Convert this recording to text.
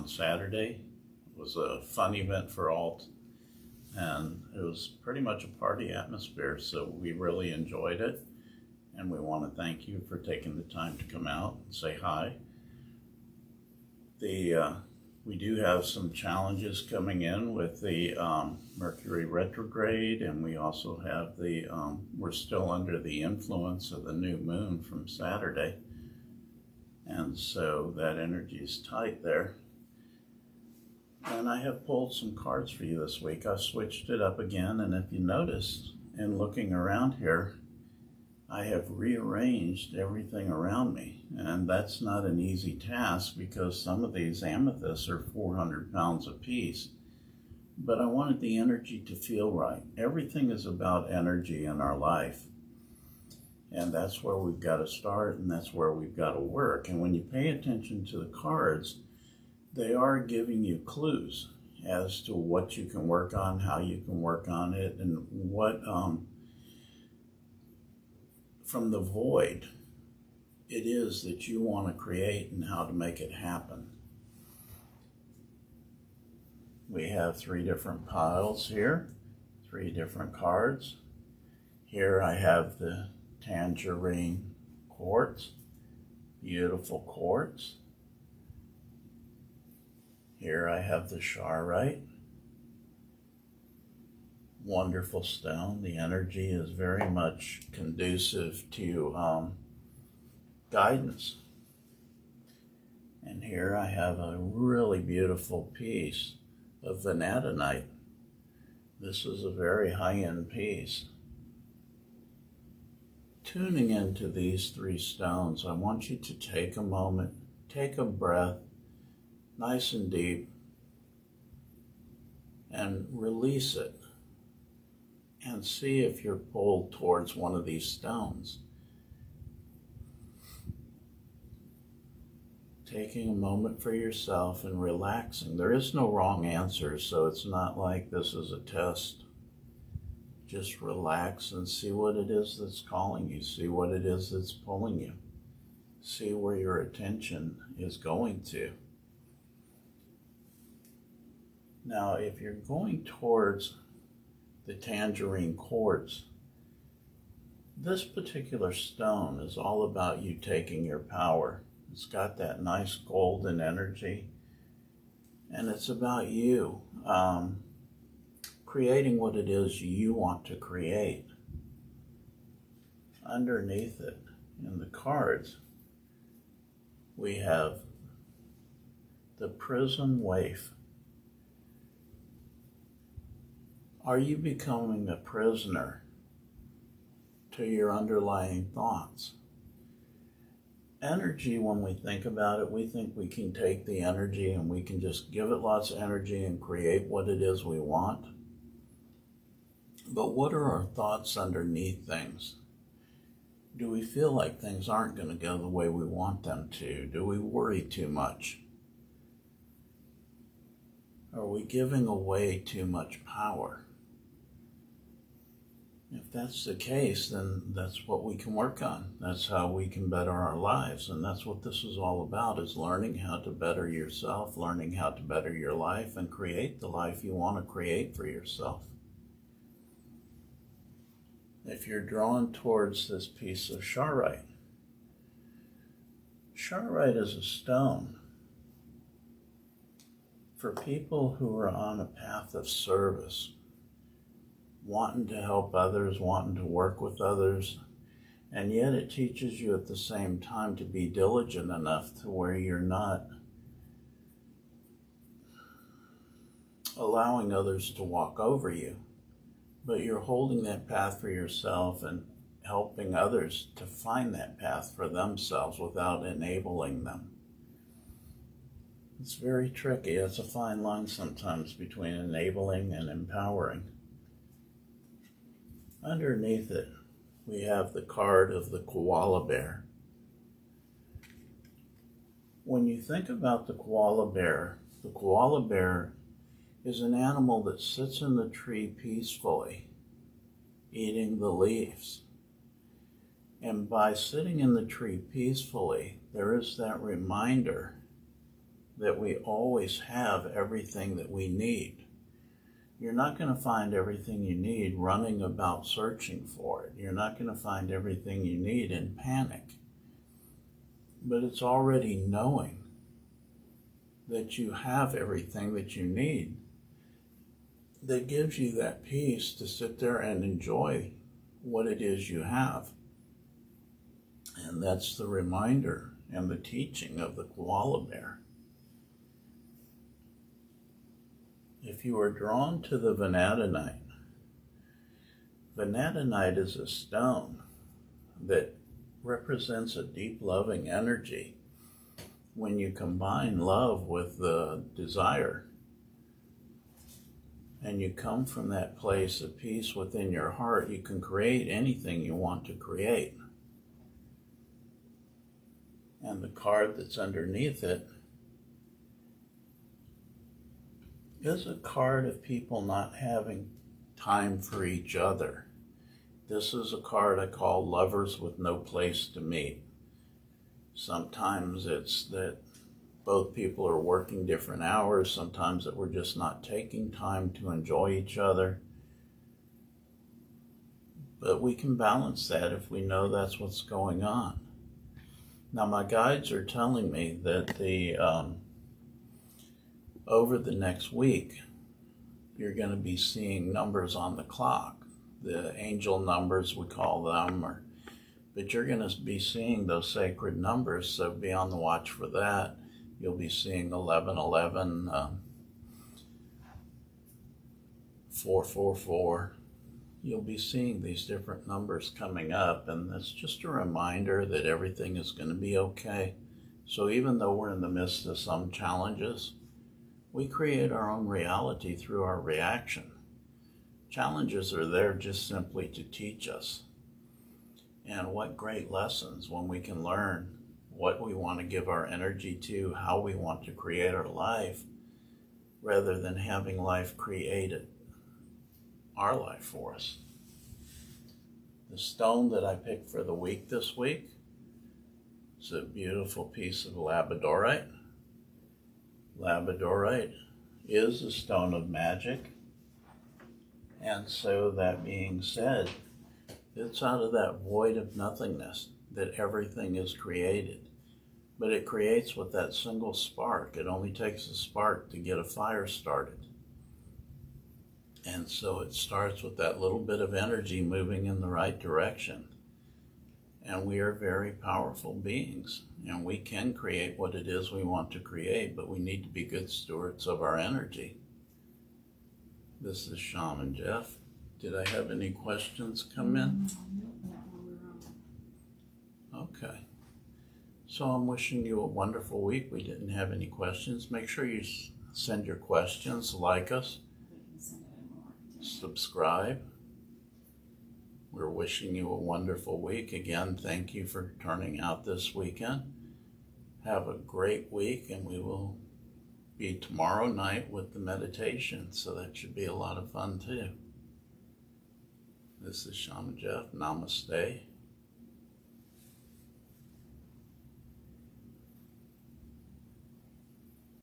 on Saturday. It was a fun event for all, and it was pretty much a party atmosphere, so we really enjoyed it. And we want to thank you for taking the time to come out and say hi. We do have some challenges coming in with the Mercury retrograde, and we also have we're still under the influence of the new moon from Saturday. And so that energy is tight there. And I have pulled some cards for you this week. I've switched it up again, and if you notice, in looking around here, I have rearranged everything around me, and that's not an easy task because some of these amethysts are 400 pounds a piece. But I wanted the energy to feel right. Everything is about energy in our life, and that's where we've got to start, and that's where we've got to work. And when you pay attention to the cards, they are giving you clues as to what you can work on, how you can work on it, and what from the void it is that you want to create and how to make it happen. We have 3 different piles here, 3 different cards. Here I have the tangerine quartz, beautiful quartz. Here I have the charoite, wonderful stone. The energy is very much conducive to guidance. And here I have a really beautiful piece of vanadinite. This is a very high-end piece. Tuning into these 3 stones, I want you to take a moment, take a breath, nice and deep, and release it. And see if you're pulled towards one of these stones. Taking a moment for yourself and relaxing. There is no wrong answer, so it's not like this is a test. Just relax and see what it is that's calling you. See what it is that's pulling you. See where your attention is going to. Now, if you're going towards the tangerine quartz, this particular stone is all about you taking your power. It's got that nice golden energy, and it's about you creating what it is you want to create. Underneath it, in the cards, we have the prism waif. Are you becoming a prisoner to your underlying thoughts? Energy, when we think about it, we think we can take the energy and we can just give it lots of energy and create what it is we want. But what are our thoughts underneath things? Do we feel like things aren't going to go the way we want them to? Do we worry too much? Are we giving away too much power? If that's the case, then that's what we can work on. That's how we can better our lives. And that's what this is all about, is learning how to better yourself, learning how to better your life, and create the life you want to create for yourself. If you're drawn towards this piece of charoite, charoite is a stone for people who are on a path of service, wanting to help others, wanting to work with others, and yet it teaches you at the same time to be diligent enough to where you're not allowing others to walk over you, but you're holding that path for yourself and helping others to find that path for themselves without enabling them. It's very tricky. It's a fine line sometimes between enabling and empowering. Underneath it, we have the card of the koala bear. When you think about the koala bear is an animal that sits in the tree peacefully, eating the leaves. And by sitting in the tree peacefully, there is that reminder that we always have everything that we need. You're not going to find everything you need running about searching for it. You're not going to find everything you need in panic. But it's already knowing that you have everything that you need that gives you that peace to sit there and enjoy what it is you have. And that's the reminder and the teaching of the koala bear. If you are drawn to the vanadinite, vanadinite is a stone that represents a deep loving energy. When you combine love with the desire, and you come from that place of peace within your heart, you can create anything you want to create. And the card that's underneath it is a card of people not having time for each other. This is a card I call lovers with no place to meet. Sometimes it's that both people are working different hours, sometimes that we're just not taking time to enjoy each other. But we can balance that if we know that's what's going on. Now my guides are telling me that over the next week, you're going to be seeing numbers on the clock. The angel numbers, we call them, but you're going to be seeing those sacred numbers, so be on the watch for that. You'll be seeing 1111, 444. You'll be seeing these different numbers coming up, and that's just a reminder that everything is going to be okay. So even though we're in the midst of some challenges, we create our own reality through our reaction. Challenges are there just simply to teach us. And what great lessons when we can learn what we want to give our energy to, how we want to create our life, rather than having life created our life for us. The stone that I picked for the week this week is a beautiful piece of labradorite. Labradorite is a stone of magic, and so that being said, it's out of that void of nothingness that everything is created. But it creates with that single spark. It only takes a spark to get a fire started. And so it starts with that little bit of energy moving in the right direction. And we are very powerful beings, and we can create what it is we want to create, but we need to be good stewards of our energy. This is Shaman Jeff. Did I have any questions come in? Okay. So I'm wishing you a wonderful week. We didn't have any questions. Make sure you send your questions, like us, subscribe. We're wishing you a wonderful week. Again, thank you for turning out this weekend. Have a great week, and we will be tomorrow night with the meditation, so that should be a lot of fun too. This is Shaman Jeff. Namaste.